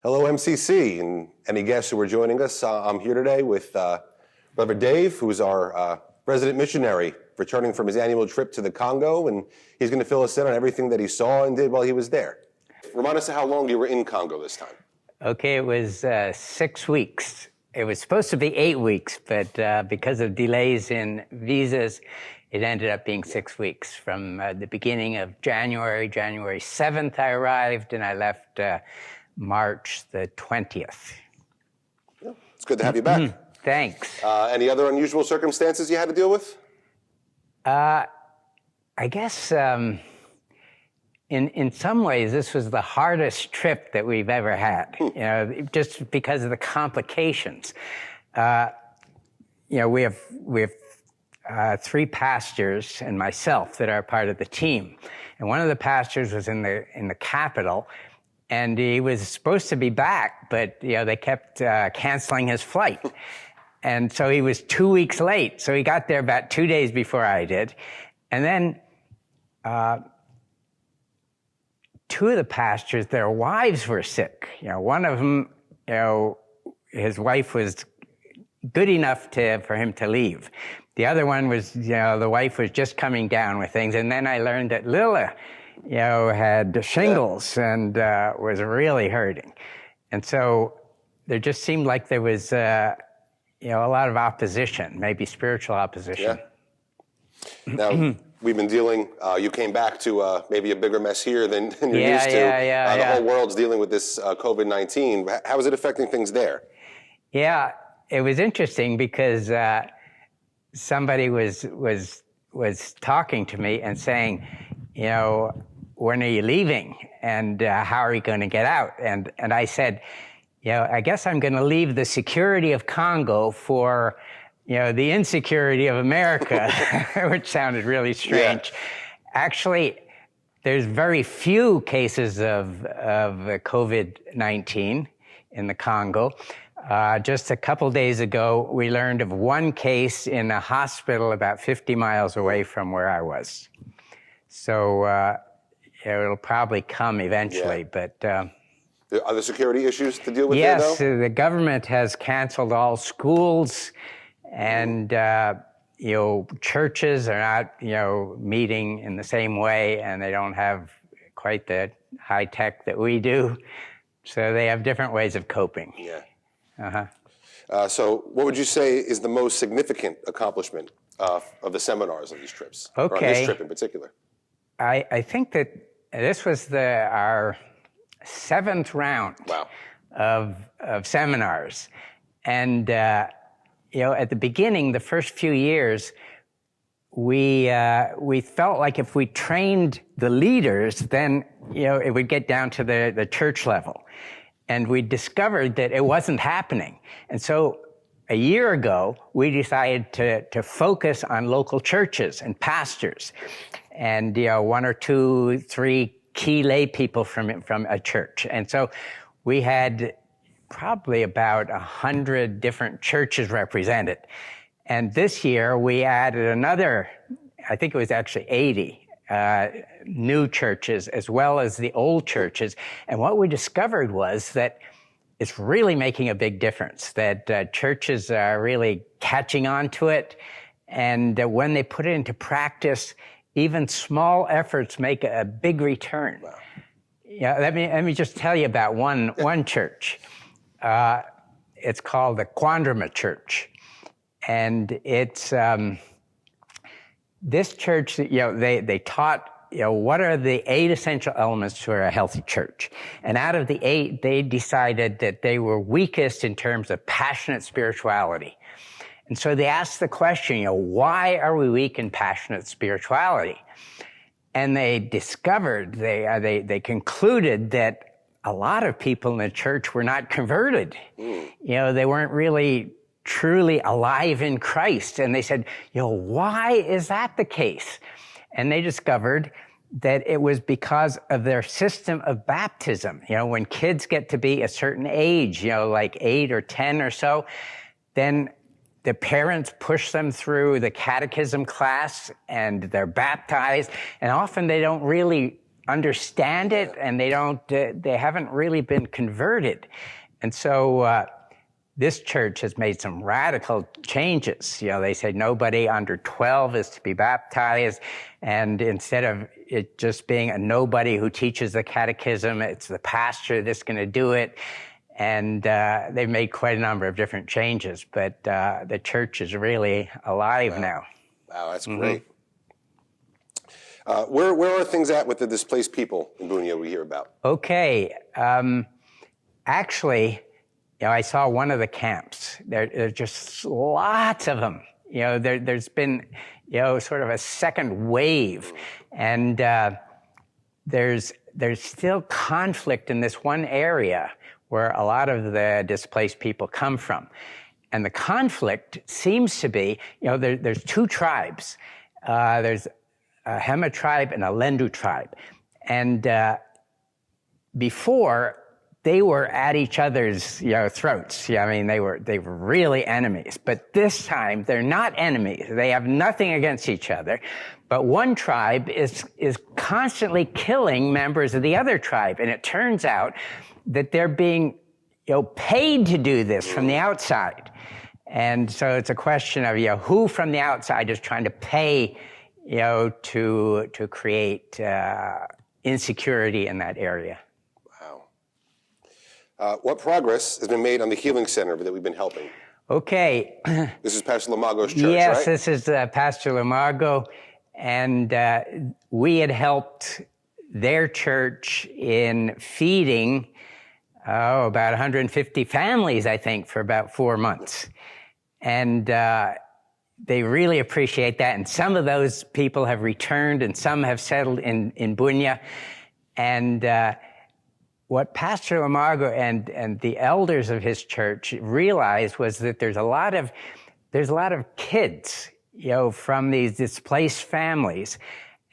Hello, MCC, and any guests who are joining us. I'm here today with Brother Dave, who's our resident missionary, returning from his annual trip to the Congo, and he's going to fill us in on everything that he saw and did while he was there. Remind us of how long you were in Congo this time. Okay, it was 6 weeks. It was supposed to be 8 weeks, but because of delays in visas, it ended up being 6 weeks. From the beginning of January 7th, I arrived, and I left March the 20th. Yeah, it's good to have you back. Thanks. Any other unusual circumstances you had to deal with? I guess in some ways this was the hardest trip that we've ever had. You know, just because of the complications. We have 3 pastors and myself that are part of the team, and one of the pastors was in the capital. And he was supposed to be back, but they kept canceling his flight. And so he was 2 weeks late. So he got there about 2 days before I did. And then 2 of the pastors, their wives were sick. One of them, his wife was good enough for him to leave. The other one was, the wife was just coming down with things. And then I learned that Lila, had shingles and was really hurting. And so there just seemed like there was, a lot of opposition, maybe spiritual opposition. Yeah. Now, we've been dealing, you came back to maybe a bigger mess here than you're used to. The whole world's dealing with this COVID-19. How is it affecting things there? Yeah, it was interesting because somebody was talking to me and saying, when are you leaving? And how are you going to get out? And I said, I guess I'm going to leave the security of Congo for, the insecurity of America, which sounded really strange. Yeah. Actually, there's very few cases of COVID-19 in the Congo. Just a couple days ago, we learned of one case in a hospital about 50 miles away from where I was. So it'll probably come eventually, but... Are there security issues to deal with yes, there, though? The government has canceled all schools, and, churches are not, meeting in the same way, and they don't have quite the high tech that we do. So they have different ways of coping. Yeah. Uh-huh. So what would you say is the most significant accomplishment of the seminars on these trips? Okay. Or on this trip in particular? I think that this was our 7th round. Wow. of seminars. And, at the beginning, the first few years, we felt like if we trained the leaders, then, it would get down to the church level. And we discovered that it wasn't happening. And so a year ago, we decided to focus on local churches and pastors and, 1 or 2, 3 key lay people from a church. And so we had probably about 100 different churches represented. And this year we added another, I think it was actually 80 new churches as well as the old churches. And what we discovered was that it's really making a big difference, that churches are really catching on to it. And when they put it into practice, even small efforts make a big return. Wow. Let me just tell you about one church. It's called the Quandrima Church. And it's, this church, they taught, what are the 8 essential elements to a healthy church? And out of the 8, they decided that they were weakest in terms of passionate spirituality. And so they asked the question, why are we weak in passionate spirituality? And they discovered, they concluded that a lot of people in the church were not converted. They weren't really truly alive in Christ. And they said, why is that the case? And they discovered that it was because of their system of baptism. When kids get to be a certain age, like 8 or 10 or so, then the parents push them through the catechism class and they're baptized. And often they don't really understand it, and they haven't really been converted. And so this church has made some radical changes. They say nobody under 12 is to be baptized, and instead of it just being a nobody who teaches the catechism, it's the pastor that's going to do it. And they've made quite a number of different changes, but the church is really alive now. Wow, that's great. Where are things at with the displaced people in Bunia we hear about? Okay. Actually, I saw one of the camps. There's just lots of them. There's been, sort of a second wave. And there's still conflict in this one area where a lot of the displaced people come from. And the conflict seems to be, there's two tribes. There's a Hema tribe and a Lendu tribe. And before, they were at each other's throats. They were really enemies. But this time, they're not enemies. They have nothing against each other. But one tribe is constantly killing members of the other tribe. And it turns out that they're being paid to do this from the outside. And so it's a question of who from the outside is trying to pay to create insecurity in that area. Wow. What progress has been made on the healing center that we've been helping? Okay. This is Pastor Lamago's church, yes, right? This is Pastor Lamago, and we had helped their church in feeding about 150 families, I think, for about 4 months. And they really appreciate that. And some of those people have returned, and some have settled in Bunia. And what Pastor Lamago and the elders of his church realized was that there's a lot of kids, from these displaced families,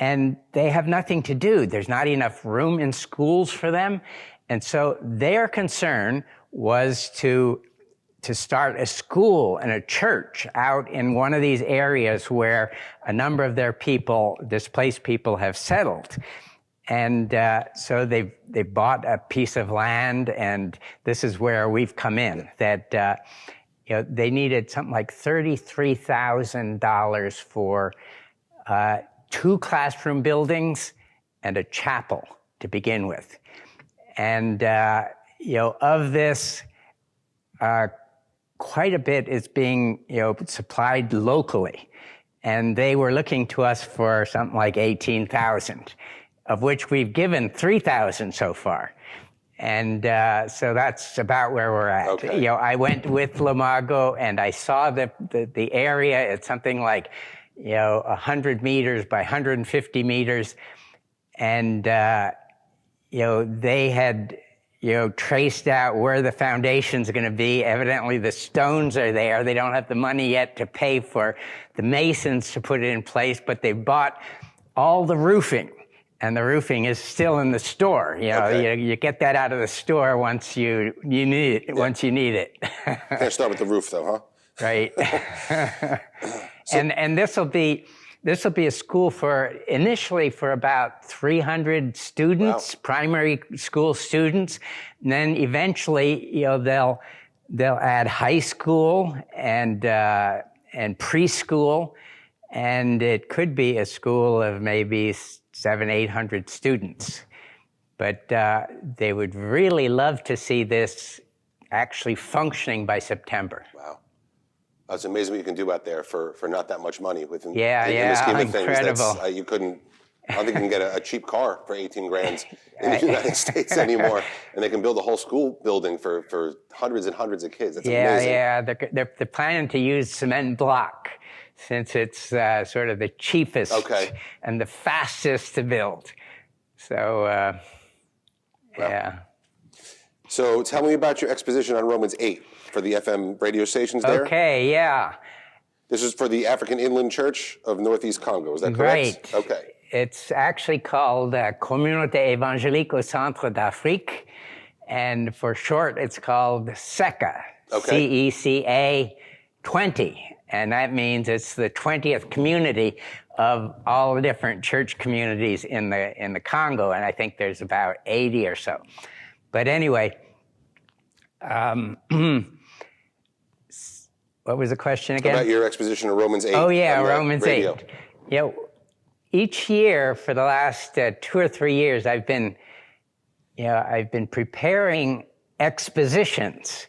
and they have nothing to do. There's not enough room in schools for them. And so their concern was to start a school and a church out in one of these areas where a number of their people, displaced people, have settled. And so they bought a piece of land, and this is where we've come in. That they needed something like $33,000 for 2 classroom buildings and a chapel to begin with. And of this, quite a bit is being supplied locally, and they were looking to us for something like $18,000. Of which we've given 3,000 so far. And so that's about where we're at. Okay. I went with Lamago, and I saw the area. It's something like 100 meters by 150 meters. And they had traced out where the foundation's going to be. Evidently the stones are there. They don't have the money yet to pay for the masons to put it in place, but they bought all the roofing. And the roofing is still in the store. You get that out of the store once you need it. Once you need it. Can't start with the roof, though, huh? Right. And this will be a school initially for about 300 students, wow. Primary school students. And then eventually, they'll add high school and preschool, and it could be a school of maybe 700-800 students. But they would really love to see this actually functioning by a September. Wow. It's amazing what you can do out there for not that much money. In the scheme of things, incredible. I don't think you can get a cheap car for 18 grand in the United States anymore. And they can build a whole school building for hundreds and hundreds of kids. That's amazing. Yeah. They're planning to use cement block, since it's sort of the cheapest and the fastest to build. So, yeah. So tell me about your exposition on Romans 8 for the FM radio stations there. Okay, yeah. This is for the African Inland Church of Northeast Congo, is that correct? Right. Okay. It's actually called Communauté Évangélique au Centre d'Afrique, and for short, it's called SECA, C-E-C-A 20. and that means it's the 20th community of all the different church communities in the Congo, and I think there's about 80 or so. But anyway, what was the question again? About your exposition of Romans 8. Oh yeah, Romans 8. Each year for the last 2 or 3 years, I've been preparing expositions.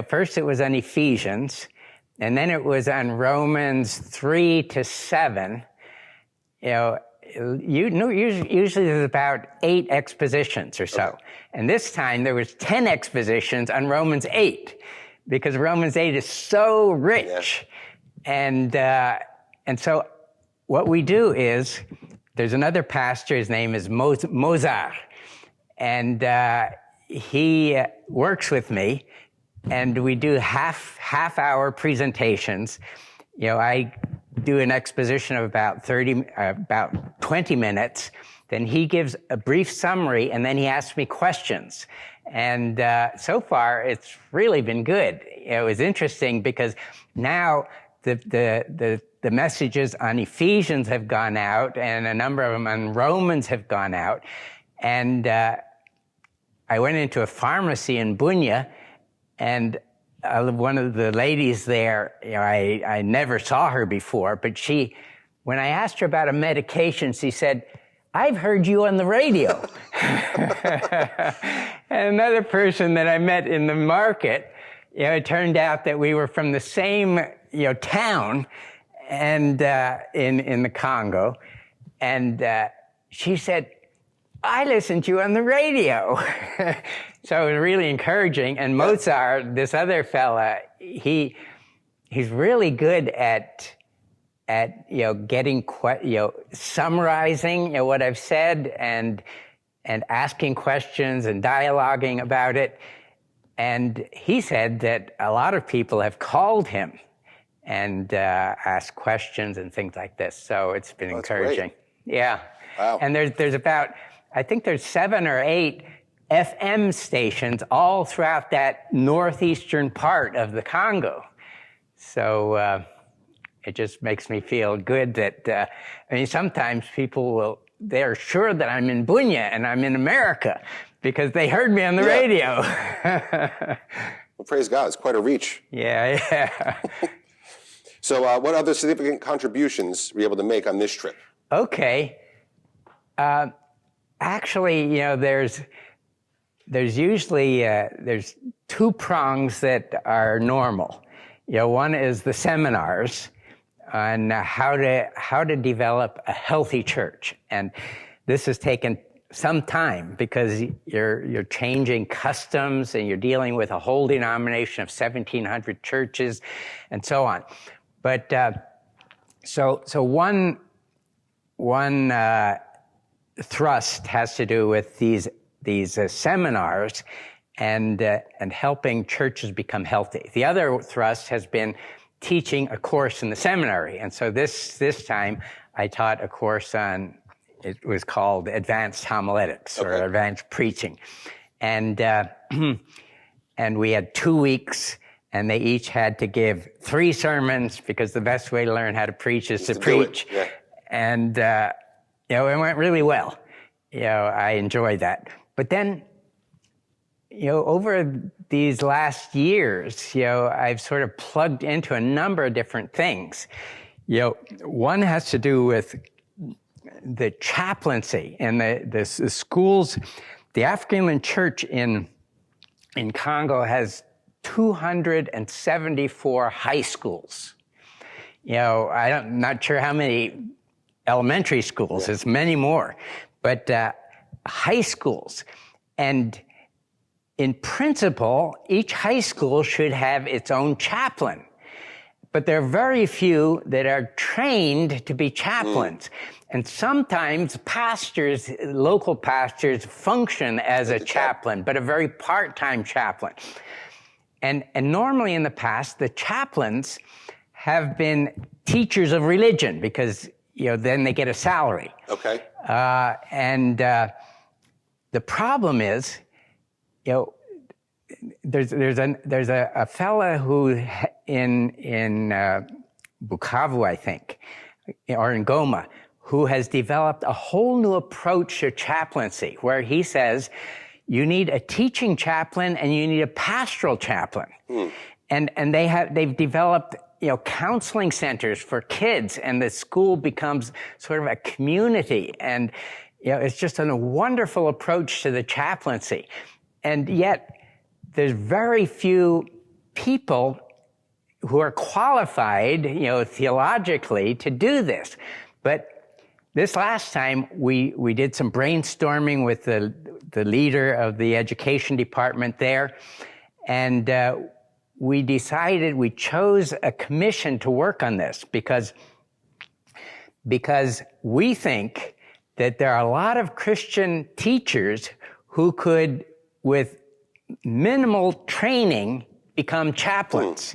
First it was on Ephesians, and then it was on Romans 3 to 7. Usually there's about 8 expositions or so. Okay. And this time there was 10 expositions on Romans 8, because Romans 8 is so rich. Yeah. And so what we do is, there's another pastor, his name is Mozart, and he works with me, and we do half-hour presentations. I do an exposition of about 20 minutes. Then he gives a brief summary, and then he asks me questions. And so far, it's really been good. It was interesting because now the messages on Ephesians have gone out, and a number of them on Romans have gone out. And I went into a pharmacy in Bunya, and one of the ladies there, I never saw her before, but when I asked her about a medication, she said, "I've heard you on the radio." And another person that I met in the market, it turned out that we were from the same, town, and in the Congo, and she said, "I listened to you on the radio." So it was really encouraging. And Mozart, this other fella, he's really good at getting summarizing what I've said, and asking questions and dialoguing about it. And he said that a lot of people have called him and asked questions and things like this. So it's been encouraging. Great. Yeah. Wow. And there's about, I think there's 7 or 8 FM stations all throughout that northeastern part of the Congo. So it just makes me feel good that, sometimes people they're sure that I'm in Bunya and I'm in America because they heard me on the radio. Well, praise God, it's quite a reach. Yeah. So what other significant contributions were you able to make on this trip? Okay. Actually, there's usually, there's 2 prongs that are normal. One is the seminars on how to develop a healthy church. And this has taken some time because you're changing customs and you're dealing with a whole denomination of 1,700 churches and so on. But so one thrust has to do with these seminars and helping churches become healthy. The other thrust has been teaching a course in the seminary. And so this time I taught a course on, it was called Advanced Homiletics or Advanced Preaching. And we had 2 weeks, and they each had to give 3 sermons because the best way to learn how to preach is to preach. Yeah. And it went really well. I enjoyed that. But then, over these last years, I've sort of plugged into a number of different things. One has to do with the chaplaincy and the schools. The African Church in Congo has 274 high schools. I'm not sure how many elementary schools. There's many more, but high schools. And in principle, each high school should have its own chaplain. But there are very few that are trained to be chaplains. And sometimes pastors, local pastors, function as a chaplain, but a very part-time chaplain. And normally in the past, the chaplains have been teachers of religion because, then they get a salary. Okay. The problem is, there's a fella who in Bukavu, I think, or in Goma, who has developed a whole new approach to chaplaincy, where he says you need a teaching chaplain and you need a pastoral chaplain. And they've developed counseling centers for kids, and the school becomes sort of a community, and it's just a wonderful approach to the chaplaincy. And yet there's very few people who are qualified, theologically to do this. But this last time, we did some brainstorming with the leader of the education department there, and we chose a commission to work on this because we think that there are a lot of Christian teachers who could, with minimal training, become chaplains.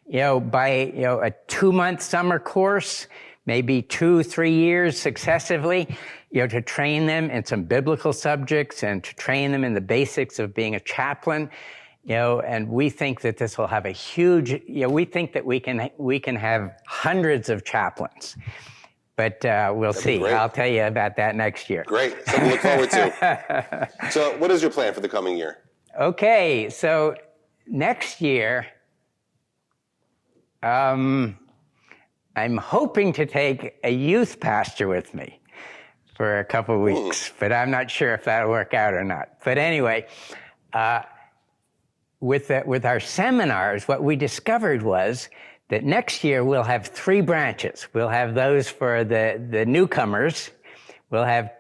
By a 2-month summer course, maybe 2-3 years successively, to train them in some biblical subjects and to train them in the basics of being a chaplain. And we think that this will have a huge, we think that we can have hundreds of chaplains. But we'll see. I'll tell you about that next year. Great. Something to look forward to. So what is your plan for the coming year? Okay, so next year, I'm hoping to take a youth pastor with me for a couple of weeks, but I'm not sure if that'll work out or not. But anyway, with our seminars, what we discovered was that next year we'll have 3 branches. We'll have those for the newcomers. We'll have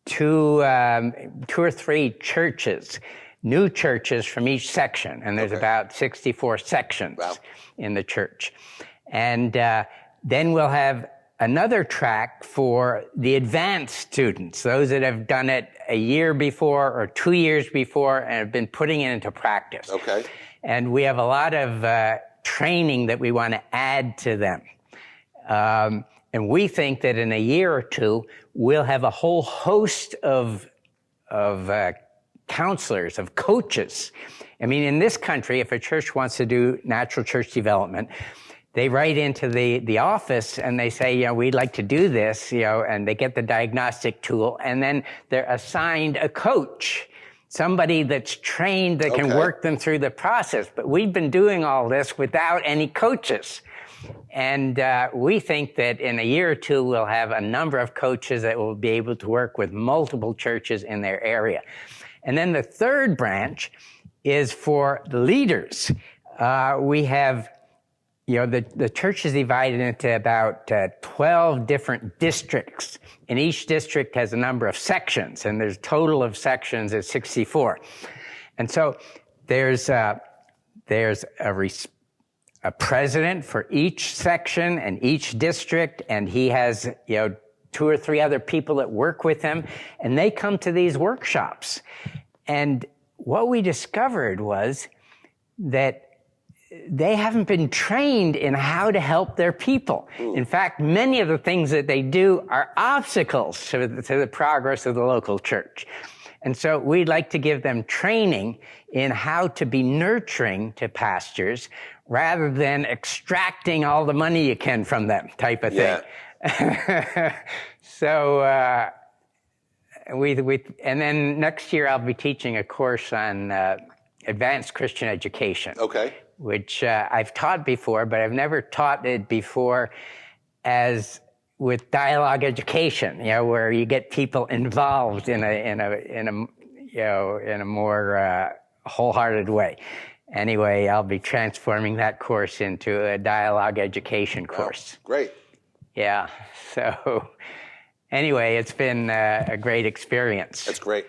2 or 3 churches, new churches from each section, and there's about 64 sections in the church. And then we'll have another track for the advanced students, those that have done it a year before or 2 years before and have been putting it into practice. Okay. And we have a lot of training that we want to add to them. And we think that in a year or 2, we'll have a whole host of counselors, of coaches. I mean, in this country, if a church wants to do natural church development, they write into the office and they say, we'd like to do this, and they get the diagnostic tool, and then they're assigned a coach, somebody that's trained that can work them through the process. But we've been doing all this without any coaches. And we think that in a year or 2, we'll have a number of coaches that will be able to work with multiple churches in their area. And then the 3rd branch is for the leaders. We have, the church is divided into about 12 different districts, and each district has a number of sections, and there's a total of sections of 64. And so there's a president for each section and each district, and he has 2 or 3 other people that work with him, and they come to these workshops. And what we discovered was that they haven't been trained in how to help their people. In fact, many of the things that they do are obstacles to the progress of the local church. And so we'd like to give them training in how to be nurturing to pastors rather than extracting all the money you can from them type of thing. So, and then next year I'll be teaching a course on advanced Christian education. Okay. Which I've taught before, but I've never taught it before as with dialogue education, where you get people involved in a more wholehearted way. Anyway, I'll be transforming that course into a dialogue education course. Oh, great. Yeah. So anyway, it's been a great experience. That's great.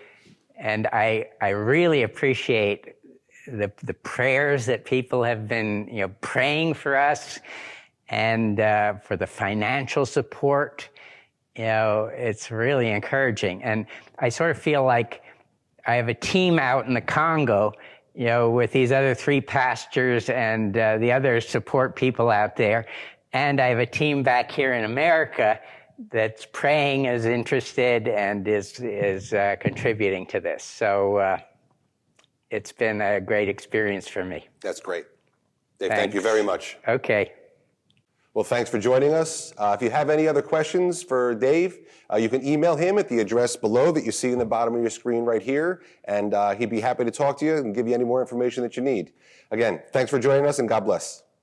And I really appreciate the prayers that people have been, praying for us, and for the financial support. It's really encouraging. And I sort of feel like I have a team out in the Congo, with these other 3 pastors and the other support people out there. And I have a team back here in America that's praying, is interested, and is contributing to this. So it's been a great experience for me. That's great. Dave, thank you very much. Okay. Well, thanks for joining us. If you have any other questions for Dave, you can email him at the address below that you see in the bottom of your screen right here, and he'd be happy to talk to you and give you any more information that you need. Again, thanks for joining us, and God bless.